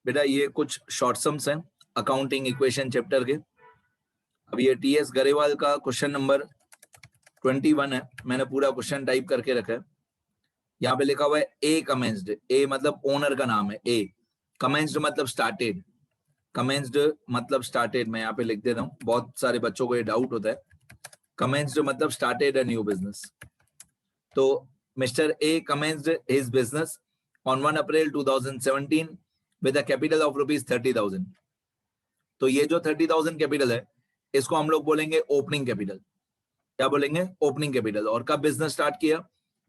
बेटा ये कुछ शॉर्ट सम्स हैं अकाउंटिंग इक्वेशन चैप्टर के। अब ये टीएस गरेवाल का क्वेश्चन नंबर 21 है। मैंने पूरा क्वेश्चन टाइप करके रखा है। यहाँ पे लिखा हुआ है ए कमेंस्ड। ए मतलब ओनर का नाम है। ए कमेंस्ड मतलब स्टार्टेड। कमेंस्ड मतलब स्टार्टेड। मैं यहाँ पे लिख देता हूँ, बहुत सारे बच्चों को ये डाउट होता है। कमेंस्ड मतलब स्टार्टेड अ न्यू बिजनेस। तो mister A commenced his business on 1 April 2017 with a capital of ₹30,000। तो ये जो 30,000 कैपिटल है इसको हम लोग बोलेंगे ओपनिंग कैपिटल। क्या बोलेंगे? Opening capital. और कब बिजनेस स्टार्ट किया?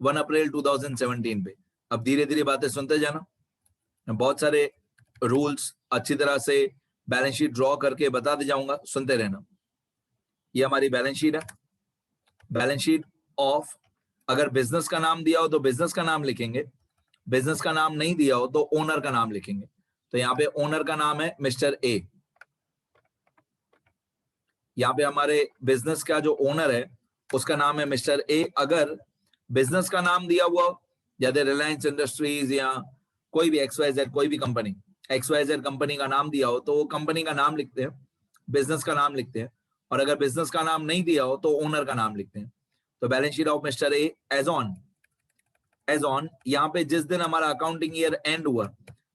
1 अप्रैल 2017 पे। अब धीरे धीरे बातें सुनते जाना, बहुत सारे रूल्स अच्छी तरह से बैलेंस शीट ड्रॉ करके बताते जाऊंगा, सुनते रहना। ये हमारी बैलेंस शीट है। बैलेंस शीट ऑफ, अगर बिजनेस का नाम दिया हो तो बिजनेस का नाम लिखेंगे, बिजनेस का नाम नहीं दिया हो तो ओनर का नाम लिखेंगे। तो यहाँ पे ओनर का नाम है मिस्टर ए। यहाँ पे हमारे बिजनेस का जो ओनर है उसका नाम है मिस्टर ए। अगर बिजनेस का नाम दिया हुआ जैसे रिलायंस इंडस्ट्रीज या कोई भी XYZ, कोई भी कंपनी XYZ कंपनी का नाम दिया हो तो वो कंपनी का नाम लिखते हैं, बिजनेस का नाम लिखते हैं। और अगर बिजनेस का नाम नहीं दिया हो तो ओनर का नाम लिखते हैं। तो balance sheet of mister A as on यहाँ पे जिस दिन हमारा अकाउंटिंग ईयर एंड हुआ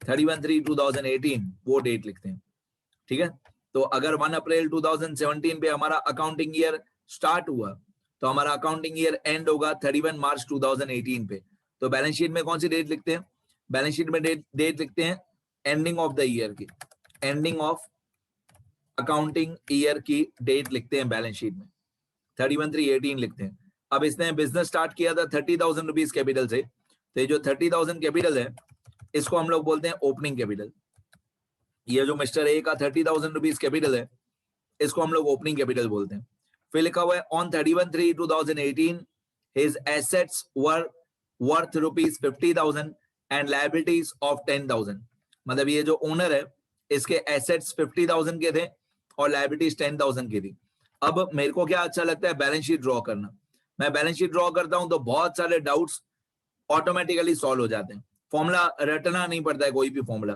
31/3/2018 वो डेट लिखते हैं। ठीक है। तो अगर 1 अप्रैल 2017 पे हमारा अकाउंटिंग ईयर स्टार्ट हुआ तो हमारा अकाउंटिंग ईयर एंड होगा 31 मार्च 2018 पे। तो बैलेंस शीट में कौन सी डेट लिखते हैं? बैलेंस शीट में डेट लिखते हैं एंडिंग ऑफ द ईयर की, एंडिंग ऑफ अकाउंटिंग ईयर की डेट लिखते हैं बैलेंस शीट में, 31/3/18 लिखते हैं। अब इसने बिजनेस स्टार्ट किया था 30,000 रुपीज कैपिटल से, तो ये जो 30,000 कैपिटल है इसको हम लोग बोलते हैं ओपनिंग कैपिटल। ये जो मिस्टर ए का 30,000 रुपीज कैपिटल है इसको हम लोग ओपनिंग कैपिटल बोलते हैं। फिर लिखा हुआ है on 31/3/2018 his assets were worth ₹50,000 and liabilities of 10,000। मतलब ये जो ओनर है इसके एसेट्स 50,000 के थे और लायबिलिटीज 10,000 की थी। अब मेरे को क्या अच्छा लगता है? बैलेंस शीट ड्रॉ करना। मैं बैलेंस शीट ड्रॉ करता हूं तो बहुत सारे डाउट्स ऑटोमेटिकली सॉल्व हो जाते हैं। फॉर्मूला रटना नहीं पड़ता है कोई भी फॉर्मूला।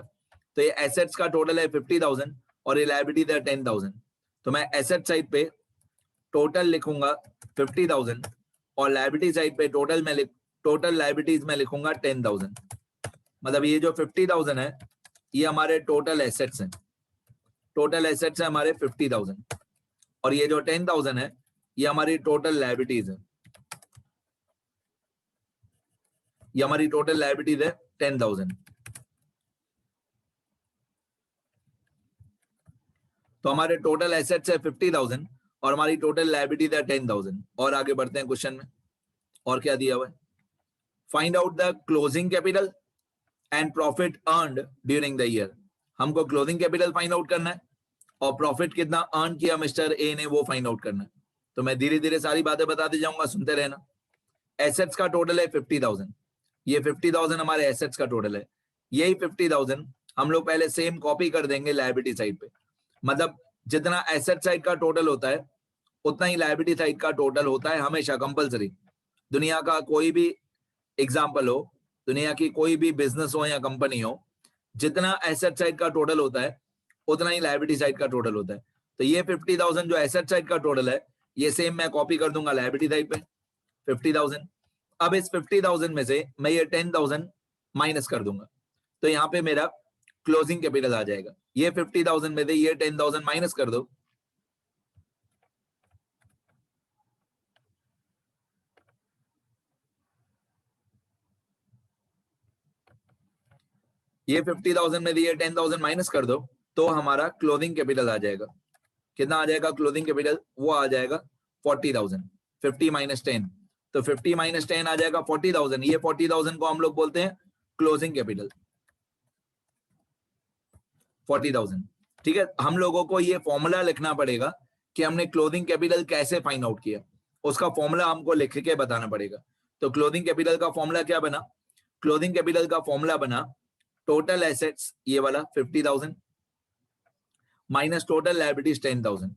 तो ये एसेट्स का टोटल है 50,000 और ये लायबिलिटी है 10,000। तो मैं एसेट साइड पे टोटल लिखूंगा 50,000 और लायबिलिटी साइड पे टोटल लायबिलिटीज में लिखूंगा 10,000। मतलब ये जो 50,000 है ये हमारे टोटल एसेट्स हैं। टोटल एसेट्स है हमारे 50,000 और ये जो 10,000 है ये हमारी टोटल लायबिलिटीज है। ये हमारी टोटल लायबिलिटीज है 10,000। तो हमारे टोटल एसेट्स है 50,000 और हमारी टोटल लायबिलिटीज है 10,000। और आगे बढ़ते हैं क्वेश्चन में। और क्या दिया हुआ है? Find out the closing capital and profit earned during the year. हमको क्लोजिंग कैपिटल फाइंड आउट करना है और प्रॉफिट कितना अर्न किया मिस्टर ए ने वो फाइंड आउट करना है। तो मैं धीरे धीरे सारी बातें बताते जाऊंगा, सुनते रहना। एसेट्स का टोटल है 50,000। ये 50,000 हमारे एसेट्स का टोटल है। यही 50,000 हम लोग पहले सेम कॉपी कर देंगे लायबिलिटी साइड पे। मतलब जितना एसेट साइड का टोटल होता है उतना ही लायबिलिटी साइड का टोटल होता है हमेशा, कंपलसरी। दुनिया का कोई भी एग्जांपल हो, दुनिया की कोई भी बिजनेस हो या कंपनी हो, जितना एसेट साइड का टोटल होता है उतना ही लायबिलिटी साइड का टोटल होता है। तो ये 50,000 जो एसेट साइड का टोटल है ये सेम मैं कॉपी कर दूंगा लायबिलिटी साइड पे 50,000। अब इस 50,000 में से मैं ये 10,000 माइनस कर दूंगा तो यहाँ पे मेरा क्लोजिंग कैपिटल आ जाएगा। ये 50,000 में से ये 10,000 माइनस कर दो, ये 50,000 में से ये 10,000 माइनस कर दो तो हमारा क्लोजिंग कैपिटल आ जाएगा। कितना आ जाएगा क्लोजिंग कैपिटल? वो आ जाएगा 40,000। 50 माइनस 10 तो 50 माइनस 10 आ जाएगा 40,000। ये 40,000 को हम लोग बोलते हैं क्लोजिंग कैपिटल 40,000। ठीक है। हम लोगों को ये फॉर्मूला लिखना पड़ेगा कि हमने क्लोजिंग कैपिटल कैसे फाइंड आउट किया, उसका फॉर्मूला हमको लिख के बताना पड़ेगा। तो क्लोजिंग कैपिटल का फॉर्मूला क्या बना? क्लोजिंग कैपिटल का फॉर्मूला बना टोटल एसेट्स ये वाला 50,000 माइनस टोटल लायबिलिटीज 10,000।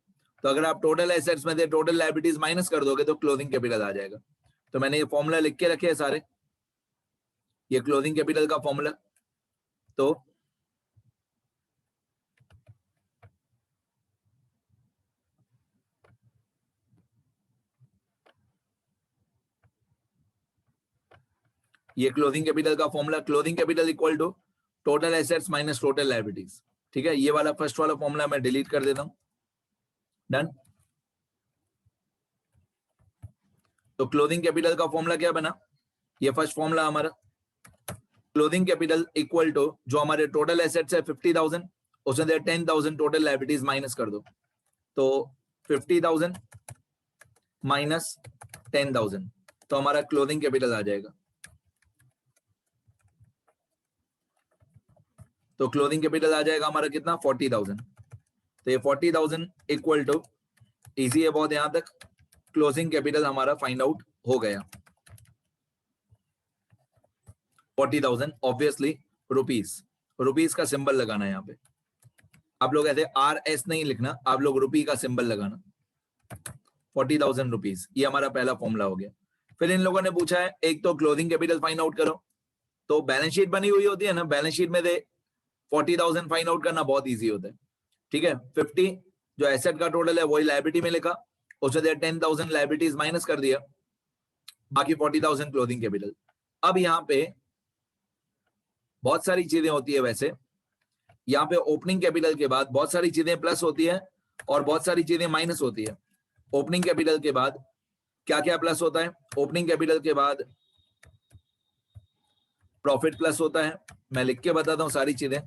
तो अगर आप टोटल एसेट्स में से टोटल लायबिलिटीज माइनस कर दोगे तो क्लोजिंग कैपिटल आ जाएगा। तो मैंने ये फॉर्मूला लिख के रखे हैं सारे, ये क्लोजिंग कैपिटल का फॉर्मूला। तो ये क्लोजिंग कैपिटल का formula, closing capital equal to total assets minus total liabilities. ठीक है, ये वाला फर्स्ट वाला फॉर्मूला मैं डिलीट कर देता हूं। डन। तो क्लोजिंग कैपिटल का फॉर्मूला क्या बना, ये फर्स्ट फॉर्मूला हमारा, क्लोजिंग कैपिटल इक्वल टू जो हमारे टोटल एसेट्स है 50,000, उसमें से 10,000 टोटल लायबिलिटीज माइनस कर दो, तो 50,000 माइनस 10,000, तो हमारा क्लोजिंग कैपिटल आ जाएगा। तो क्लोजिंग कैपिटल आ जाएगा हमारा कितना, 40,000। तो ये 40,000 इक्वल टू, इजी है बहुत यहां तक, क्लोजिंग कैपिटल हमारा फाइंड आउट हो गया 40,000। ऑब्वियसली रुपीस, रुपीस का सिंबल लगाना है यहाँ पे, आप लोग ऐसे RS नहीं लिखना, आप लोग रुपी का सिंबल लगाना। 40,000 रुपीस, ये हमारा पहला फॉर्मूला हो गया। फिर इन लोगों ने पूछा है एक तो क्लोजिंग कैपिटल फाइंड आउट करो, तो बैलेंस शीट बनी हुई होती है ना, बैलेंस शीट में दे 40,000 फाइंड आउट करना बहुत इजी होता है। ठीक है, 50 जो एसेट का टोटल है वही लायबिलिटी में लिखा, उससे 10,000 लायबिलिटीज माइनस कर दिया, बाकी 40,000 क्लोजिंग कैपिटल। अब यहाँ पे बहुत सारी चीजें होती है, वैसे यहाँ पे ओपनिंग कैपिटल के बाद बहुत सारी चीजें प्लस होती है और बहुत सारी चीजें माइनस होती है। ओपनिंग कैपिटल के बाद क्या क्या प्लस होता है, ओपनिंग कैपिटल के बाद प्रॉफिट प्लस होता है, मैं लिख के बताता हूं सारी चीजें।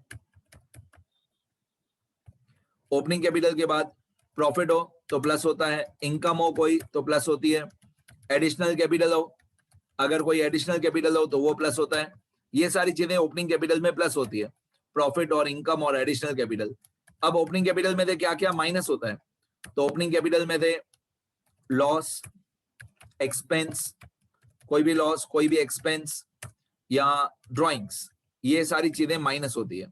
ओपनिंग कैपिटल के बाद प्रॉफिट हो तो प्लस होता है, इनकम हो कोई तो प्लस होती है, एडिशनल कैपिटल हो, अगर कोई एडिशनल कैपिटल हो तो वो प्लस होता है। ये सारी चीजें ओपनिंग कैपिटल में प्लस होती है, प्रॉफिट और इनकम और एडिशनल कैपिटल। अब ओपनिंग कैपिटल में से क्या क्या माइनस होता है, तो ओपनिंग कैपिटल में से लॉस, एक्सपेंस, कोई भी लॉस कोई भी एक्सपेंस या ड्रॉइंग्स, ये सारी चीजें माइनस होती है।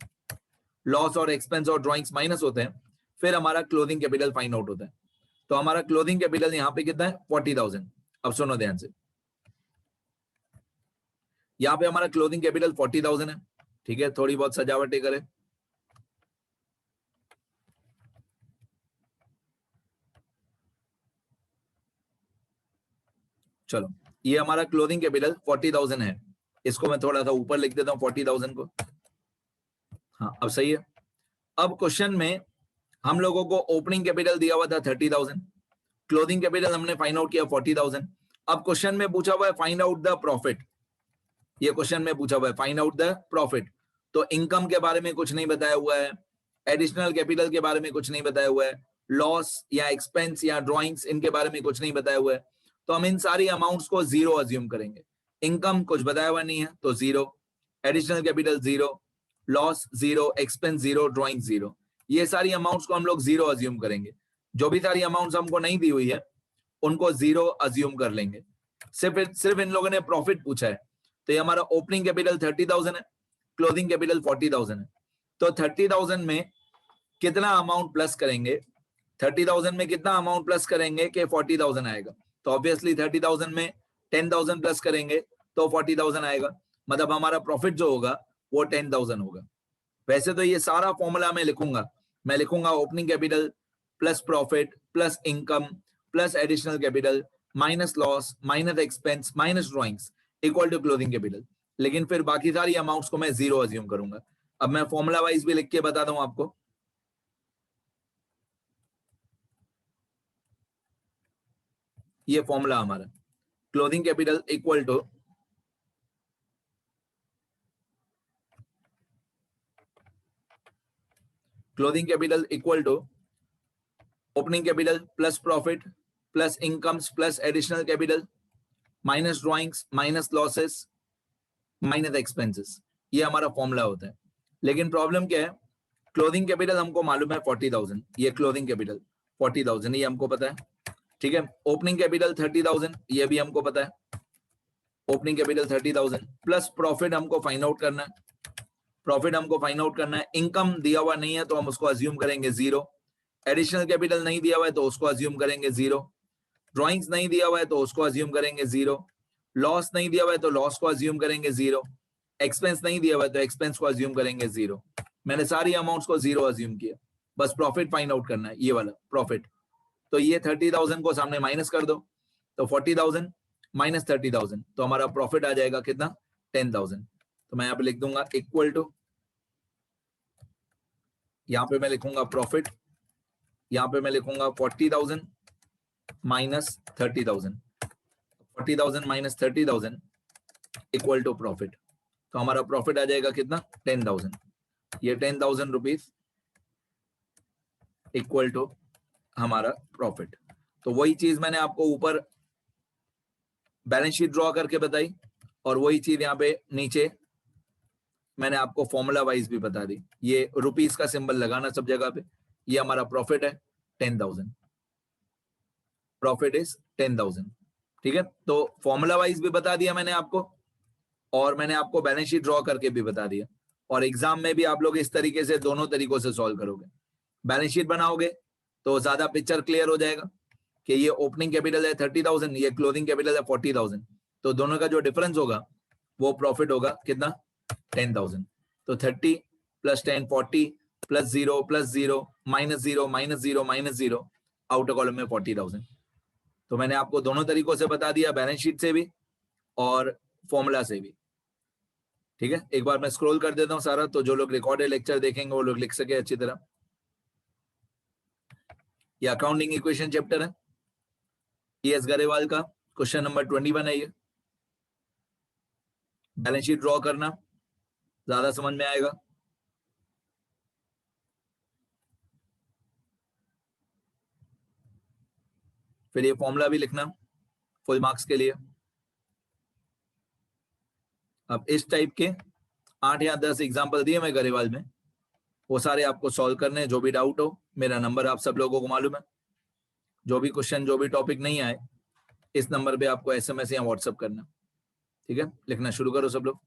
लॉस और एक्सपेंस और ड्रॉइंग्स माइनस होते हैं, फिर हमारा क्लोजिंग कैपिटल फाइंड आउट होता है। तो हमारा क्लोजिंग कैपिटल यहाँ पे कितना है, 40,000। अब सुनो ध्यान से, यहाँ पे हमारा क्लोजिंग कैपिटल 40,000 है। ठीक है, थोड़ी बहुत सजावटें करें। चलो, ये हमारा क्लोजिंग कैपिटल 40,000 है, इसको मैं थोड़ा सा ऊपर लिख देता हूँ 40,000 को। हाँ, अब सही है। अब क्वेश्चन में हम लोगों को ओपनिंग कैपिटल दिया हुआ था 30,000, क्लोजिंग कैपिटल हमने फाइंड आउट किया 40,000। अब क्वेश्चन में पूछा हुआ है फाइंड आउट द प्रॉफिट, ये क्वेश्चन में पूछा हुआ है फाइंड आउट द प्रॉफिट। तो इनकम के बारे में कुछ नहीं बताया हुआ है, एडिशनल कैपिटल के बारे में कुछ नहीं बताया हुआ है, लॉस या एक्सपेंस या ड्रॉइंग्स इनके बारे में कुछ नहीं बताया हुआ है, तो हम इन सारी अमाउंट्स को जीरो अज्यूम करेंगे। इनकम कुछ बताया हुआ नहीं है तो zero, additional capital zero, loss zero, expense zero, drawing zero, ये सारी अमाउंट्स को हम लोग जीरो अज्यूम करेंगे। जो भी सारी अमाउंट्स हमको नहीं दी हुई है उनको जीरो अज्यूम कर लेंगे। सिर्फ इन लोगों ने प्रॉफिट पूछा है, तो ये हमारा ओपनिंग कैपिटल 30,000 है, क्लोजिंग कैपिटल 40,000 है। तो 30,000 में कितना अमाउंट प्लस करेंगे, 30,000 में कितना अमाउंट प्लस करेंगे कि 40,000 आएगा। तो ऑब्वियसली 30,000 में 10,000 प्लस करेंगे तो 40,000 आएगा, मतलब हमारा प्रॉफिट जो होगा वो 10,000 होगा। वैसे तो ये सारा फॉर्मूला मैं लिखूंगा opening capital plus profit plus income plus additional capital minus loss minus expense minus drawings equal to closing capital, लेकिन फिर बाकी सारी अमाउंट्स को मैं जीरो अज्यूम करूंगा। अब मैं फॉर्मूला वाइज भी लिख के बताता हूं आपको। ये फॉर्मूला हमारा closing capital equal to closing capital equal to opening capital plus profit plus incomes plus additional capital minus drawings minus losses minus expenses, ये हमारा फॉर्मूला होता है। लेकिन प्रॉब्लम क्या है, क्लोजिंग कैपिटल हमको मालूम है 40,000, ये क्लोजिंग कैपिटल 40,000 ये हमको पता है। ठीक है, ओपनिंग कैपिटल 30,000 ये भी हमको पता है, ओपनिंग कैपिटल 30,000 प्लस प्रॉफिट हमको फाइंड आउट करना है, प्रॉफिट हमको फाइंड आउट करना है। इनकम दिया हुआ नहीं है तो हम उसको अज्यूम करेंगे जीरो, एडिशनल कैपिटल नहीं दिया हुआ है तो उसको अज्यूम करेंगे जीरो, ड्रॉइंग्स नहीं दिया हुआ है तो उसको अज्यूम करेंगे जीरो, लॉस नहीं दिया हुआ है तो लॉस को अज्यूम करेंगे जीरो, एक्सपेंस नहीं दिया हुआ है तो एक्सपेंस को अज्यूम करेंगे जीरो। मैंने सारी अमाउंट्स को जीरो अज्यूम किया, बस प्रॉफिट फाइंड आउट करना है, ये वाला प्रॉफिट। तो ये 30,000 को सामने माइनस कर दो, तो 40,000 माइनस 30,000, तो हमारा प्रॉफिट आ जाएगा कितना, 10,000। तो मैं यहाँ पे लिख दूंगा इक्वल टू, यहाँ पे मैं लिखूंगा प्रॉफिट, यहाँ पे मैं लिखूंगा 40,000 minus 30,000, 40,000 minus 30,000 equal to profit. तो हमारा प्रॉफिट आ जाएगा कितना, 10,000। ये 10,000 रुपीज इक्वल टू हमारा प्रॉफिट। तो वही चीज मैंने आपको ऊपर बैलेंस शीट ड्रॉ करके बताई, और वही चीज यहाँ पे नीचे मैंने आपको फॉर्मूला वाइज भी बता दी। ये रुपीस का सिंबल लगाना सब जगह पे। ये हमारा प्रॉफिट है 10,000, प्रॉफिट इज 10,000। ठीक है, तो फॉर्मूला वाइज भी बता दिया मैंने आपको, और मैंने आपको बैलेंस शीट ड्रॉ करके भी बता दिया। और एग्जाम में भी आप लोग इस तरीके से दोनों तरीकों से सॉल्व करोगे। बैलेंस शीट बनाओगे तो ज्यादा पिक्चर क्लियर हो जाएगा कि ये ओपनिंग कैपिटल है 30,000, ये क्लोजिंग कैपिटल है 40,000, तो दोनों का जो डिफरेंस होगा वो प्रॉफिट होगा कितना, 10,000। तो 30 plus 10 40 plus 0 plus 0 minus 0 minus 0 minus 0, outer column में 40,000। तो मैंने आपको दोनों तरीकों से बता दिया, बैलेंस शीट से भी और फॉर्मूला से भी। ठीक है, एक बार मैं स्क्रॉल कर देता हूं सारा, तो जो लोग रिकॉर्डेड लेक्चर देखेंगे वो लोग लिख सके अच्छी तरह। ये अकाउंटिंग इक्वेशन चैप्टर है, ES गरेवाल का क्वेश्चन नंबर 21 है ये। बैलेंस शीट ड्रॉ करना ज्यादा समझ में आएगा। फिर ये फॉर्मूला भी लिखना फुल मार्क्स के लिए। अब इस टाइप के 8 या 10 एग्जाम्पल दिए मैं गरेवाल में, वो सारे आपको सॉल्व करने। जो भी डाउट हो, मेरा नंबर आप सब लोगों को मालूम है। जो भी क्वेश्चन, जो भी टॉपिक नहीं आए, इस नंबर पे आपको SMS या व्हाट्सएप करना। ठीक है, लिखना शुरू करो सब लोग।